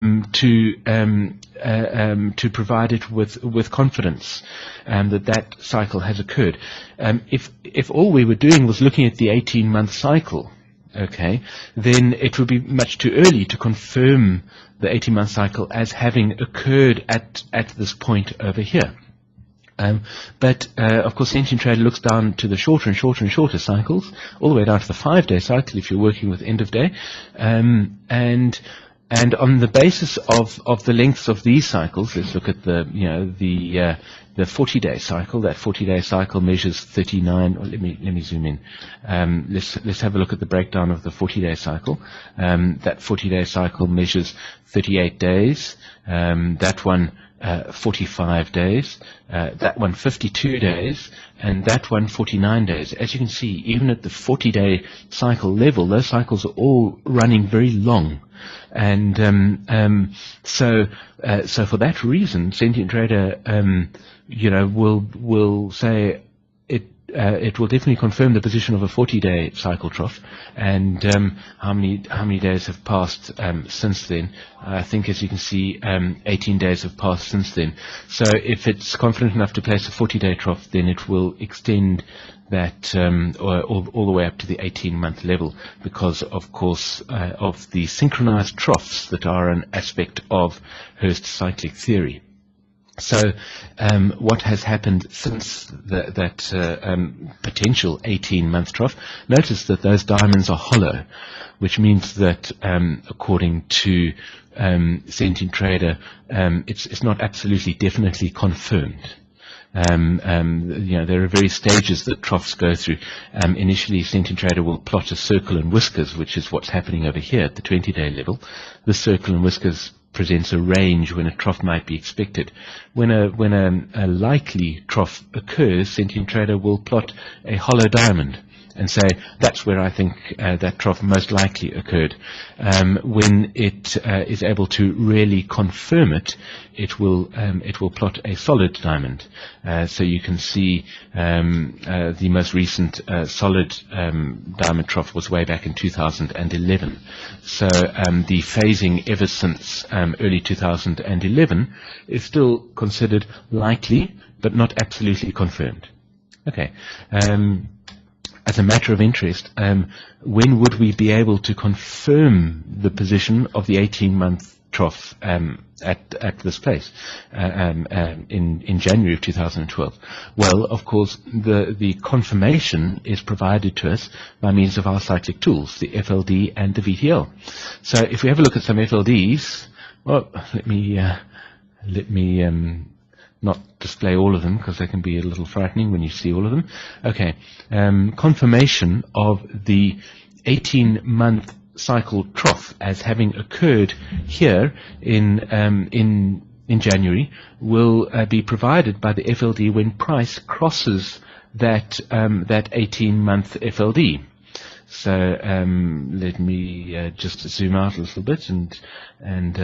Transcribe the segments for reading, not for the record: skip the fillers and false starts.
to provide it with confidence that cycle has occurred. If all we were doing was looking at the 18-month cycle, okay, then it would be much too early to confirm the 18-month cycle as having occurred at this point over here. But of course, Sentient Trader looks down to the shorter and shorter and shorter cycles, all the way down to the 5-day cycle if you're working with end of day, and on the basis of the lengths of these cycles, let's look at the 40-day cycle. That 40-day cycle measures 39. Or let me zoom in. Let's have a look at the breakdown of the 40-day cycle. That 40-day cycle measures 38 days. That one 45 days. That one 52 days, and that one 49 days. As you can see, even at the 40-day cycle level, those cycles are all running very long. And so for that reason, Sentient Trader, will say it will definitely confirm the position of a 40-day cycle trough. And how many days have passed since then? I think, as you can see, 18 days have passed since then. So if it's confident enough to place a 40-day trough, then it will extend that all the way up to the 18-month level, because, of course, of the synchronized troughs that are an aspect of Hurst cyclic theory. So what has happened since that potential 18-month trough? Notice that those diamonds are hollow, which means that according to Sentient Trader, it's not absolutely definitely confirmed. There are various stages that troughs go through. Initially, Sentient Trader will plot a circle and whiskers, which is what's happening over here at the 20-day level. The circle and whiskers presents a range when a trough might be expected. When a likely trough occurs, Sentient Trader will plot a hollow diamond and say, that's where I think that trough most likely occurred. When it is able to really confirm it, it will plot a solid diamond. So you can see the most recent solid diamond trough was way back in 2011. So the phasing ever since early 2011 is still considered likely, but not absolutely confirmed. Okay. As a matter of interest, when would we be able to confirm the position of the 18-month trough at this place in January of 2012? Well, of course, the confirmation is provided to us by means of our cyclic tools, the FLD and the VTL. So if we have a look at some FLDs, well, let me not display all of them, because they can be a little frightening when you see all of them. Okay, confirmation of the 18-month cycle trough as having occurred here in January will be provided by the FLD when price crosses that 18-month FLD. So let me just zoom out a little bit and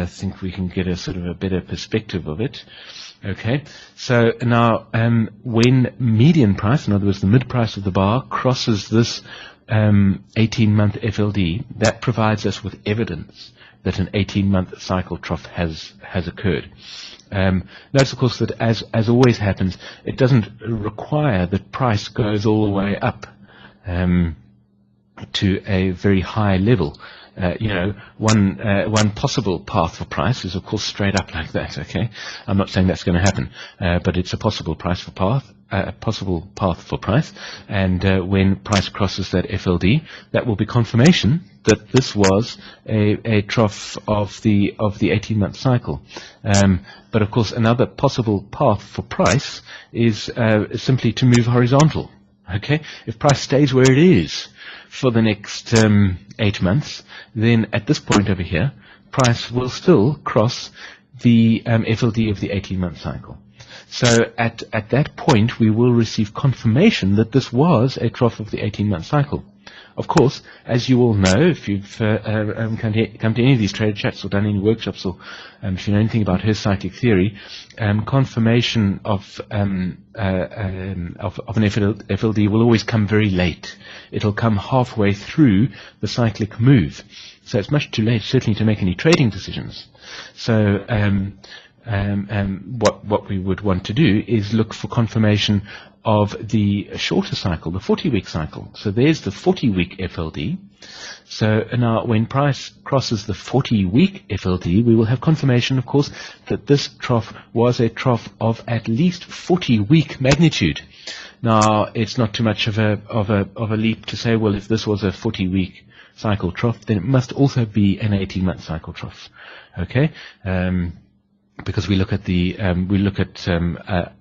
think we can get a sort of a better perspective of it. Okay, so now when median price, in other words the mid price of the bar, crosses this 18-month FLD, that provides us with evidence that an 18-month cycle trough has occurred. Notice, of course, that as always happens, it doesn't require that price goes all the way up to a very high level. One possible path for price is, of course, straight up like that. Okay, I'm not saying that's going to happen, but it's a possible path for price. And when price crosses that FLD, that will be confirmation that this was a trough of the 18-month cycle. But of course, another possible path for price is simply to move horizontal. Okay, if price stays where it is for the next 8 months, then at this point over here, price will still cross the FLD of the 18-month cycle. So at that point, we will receive confirmation that this was a trough of the 18-month cycle. Of course, as you all know, if you've come to any of these trader chats or done any workshops, or if you know anything about Hurst cyclic theory, confirmation of an FLD will always come very late. It'll come halfway through the cyclic move. So it's much too late, certainly, to make any trading decisions. So what we would want to do is look for confirmation of the shorter cycle, the 40-week cycle. So there's the 40-week FLD. So now when price crosses the 40-week FLD, we will have confirmation, of course, that this trough was a trough of at least 40-week magnitude. Now, it's not too much of a leap to say, well, if this was a 40-week cycle trough, then it must also be an 18-month cycle trough. Okay? Because we look at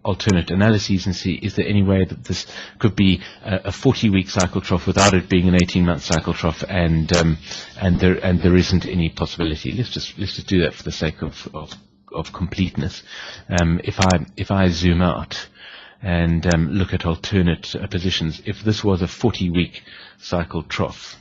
alternate analyses and see, is there any way that this could be a 40-week cycle trough without it being an 18-month cycle trough, and there isn't any possibility. Let's just do that for the sake of completeness. If I zoom out and look at alternate positions, if this was a 40-week cycle trough,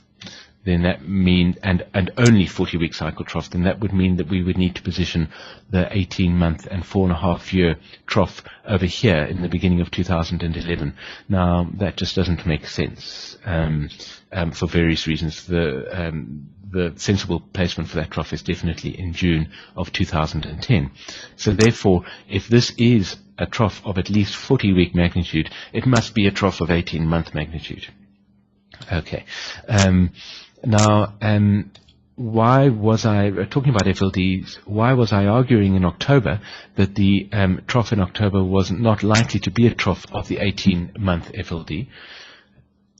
then that mean, and only 40-week cycle trough, then that would mean that we would need to position the 18-month and 4.5-year trough over here in the beginning of 2011. Now, that just doesn't make sense for various reasons. The sensible placement for that trough is definitely in June of 2010. So therefore, if this is a trough of at least 40-week magnitude, it must be a trough of 18-month magnitude. Okay. Now, why was I talking about FLDs? Why was I arguing in October that the trough in October was not likely to be a trough of the 18-month FLD?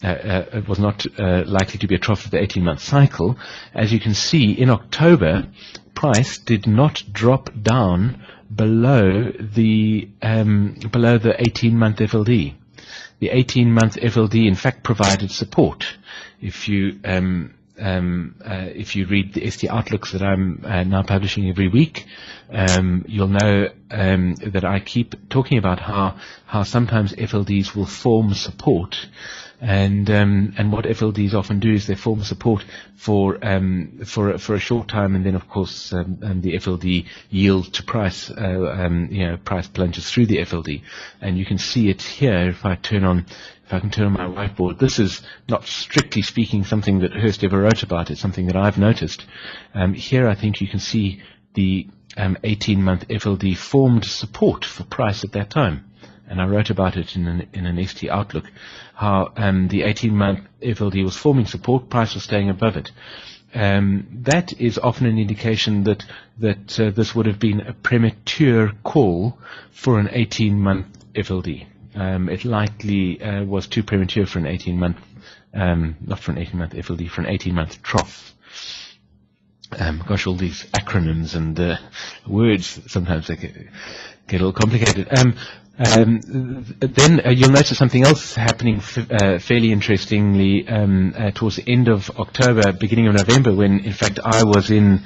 It was not likely to be a trough of the 18-month cycle. As you can see, in October, price did not drop down below the 18-month FLD. The 18-month FLD, in fact, provided support. If you read the ST outlooks that I'm now publishing every week, you'll know that I keep talking about how sometimes FLDs will form support, and what FLDs often do is they form support for a short time, and then of course the FLD yields to price. Price plunges through the FLD, and you can see it here. If I can turn on my whiteboard, this is not strictly speaking something that Hurst ever wrote about. It's something that I've noticed. Here, I think you can see the 18-month FLD formed support for price at that time. And I wrote about it in an ST outlook, how the 18-month FLD was forming support, price was staying above it. That is often an indication that this would have been a premature call for an 18-month FLD. It likely was too premature for an 18-month, not for an 18-month FLD, for an 18-month trough. Gosh, all these acronyms and words, sometimes they get a little complicated. Then you'll notice something else happening fairly interestingly towards the end of October, beginning of November, when in fact I was in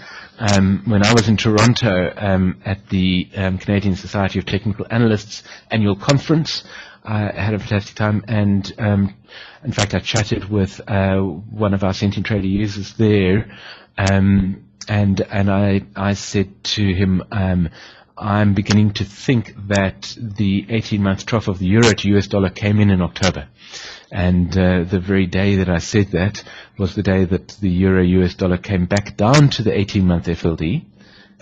Toronto at the Canadian Society of Technical Analysts annual conference. I had a fantastic time, and in fact I chatted with one of our sentient trader users there, and I said to him, I'm beginning to think that the 18-month trough of the euro to US dollar came in October. And the very day that I said that was the day that the euro US dollar came back down to the 18-month FLD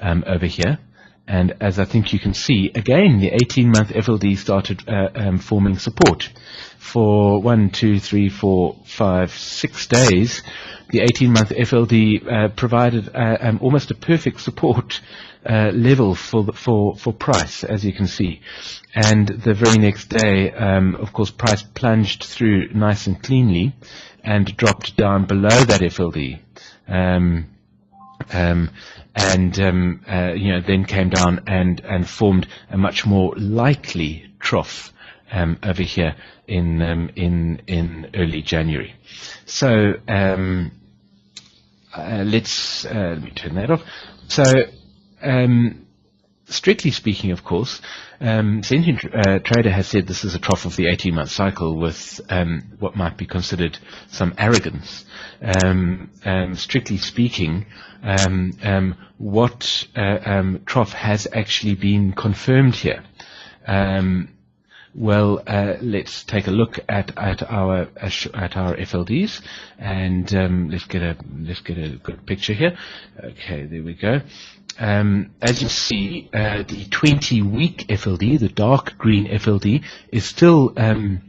over here. And as I think you can see, again, the 18-month FLD started forming support. For 1, 2, 3, 4, 5, 6 days, the 18-month FLD provided almost a perfect support level for price, as you can see. And the very next day, of course, price plunged through nice and cleanly and dropped down below that FLD. Then came down and formed a much more likely trough over here in early January. So let me turn that off. So Strictly speaking, of course, sentient trader has said this is a trough of the 18-month cycle with what might be considered some arrogance. Strictly speaking, what trough has actually been confirmed here? Well, let's take a look at our FLDs, and let's get a good picture here. Okay, there we go. As you see, the 20-week FLD, the dark green FLD, is still a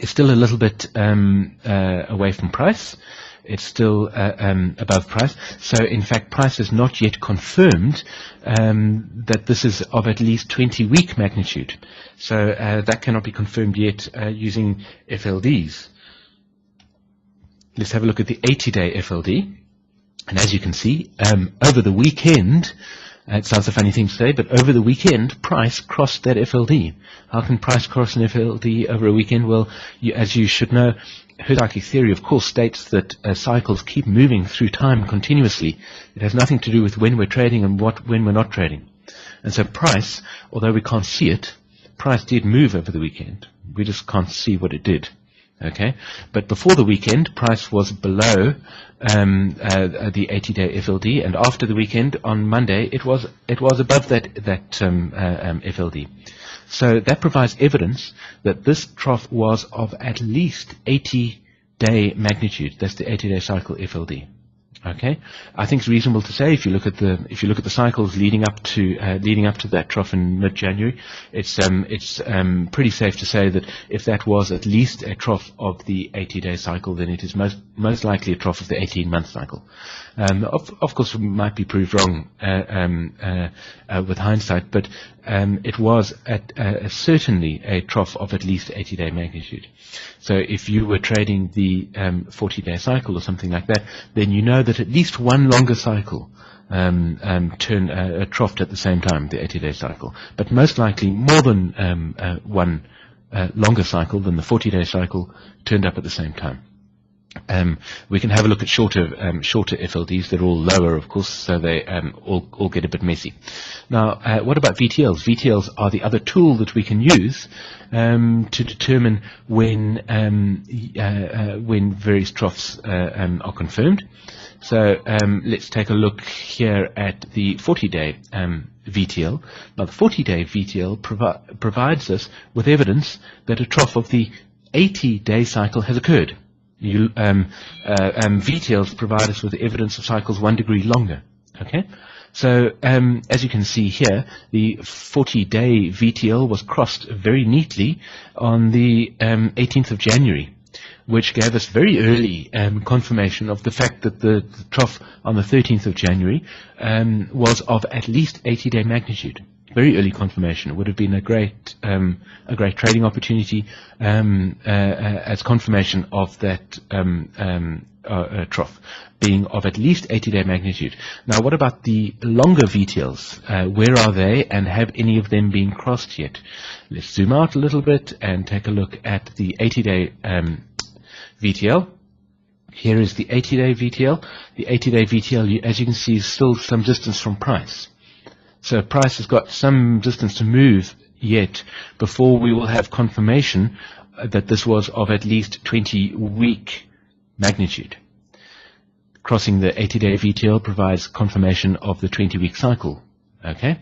little bit away from price. It's still above price. So, in fact, price has not yet confirmed that this is of at least 20-week magnitude. So that cannot be confirmed yet using FLDs. Let's have a look at the 80-day FLD. And as you can see, over the weekend, it sounds a funny thing to say, but over the weekend, price crossed that FLD. How can price cross an FLD over a weekend? Well, as you should know, Hurst theory, of course, states that cycles keep moving through time continuously. It has nothing to do with when we're trading and when we're not trading. And so price, although we can't see it, price did move over the weekend. We just can't see what it did. Okay, but before the weekend, price was below the 80-day FLD, and after the weekend on Monday, it was above that FLD. So that provides evidence that this trough was of at least 80-day magnitude. That's the 80-day cycle FLD. Okay, I think it's reasonable to say if you look at the cycles leading up to that trough in mid-January, it's pretty safe to say that if that was at least a trough of the 80-day cycle, then it is most likely a trough of the 18-month cycle. Of course, we might be proved wrong with hindsight, but it was certainly a trough of at least 80-day magnitude. So if you were trading the 40-day cycle or something like that, then you know that at least one longer cycle troughed at the same time, the 80-day cycle. But most likely more than one longer cycle than the 40-day cycle turned up at the same time. We can have a look at shorter FLDs. They're all lower, of course, so they all get a bit messy. Now, what about VTLs? VTLs are the other tool that we can use to determine when various troughs are confirmed. So let's take a look here at the 40-day VTL. Now, the 40-day VTL provides us with evidence that a trough of the 80-day cycle has occurred. VTLs provide us with evidence of cycles 1 degree longer. Okay, so as you can see here, the 40-day VTL was crossed very neatly on the 18th of January, which gave us very early confirmation of the fact that the trough on the 13th of January was of at least 80-day magnitude. Very early confirmation. It would have been a great trading opportunity as confirmation of that trough being of at least 80-day magnitude. Now, what about the longer VTLs? Where are they, and have any of them been crossed yet? Let's zoom out a little bit and take a look at the 80-day VTL. Here is the 80-day VTL. The 80-day VTL, as you can see, is still some distance from price. So price has got some distance to move yet before we will have confirmation that this was of at least 20-week magnitude. Crossing the 80-day VTL provides confirmation of the 20-week cycle. Okay,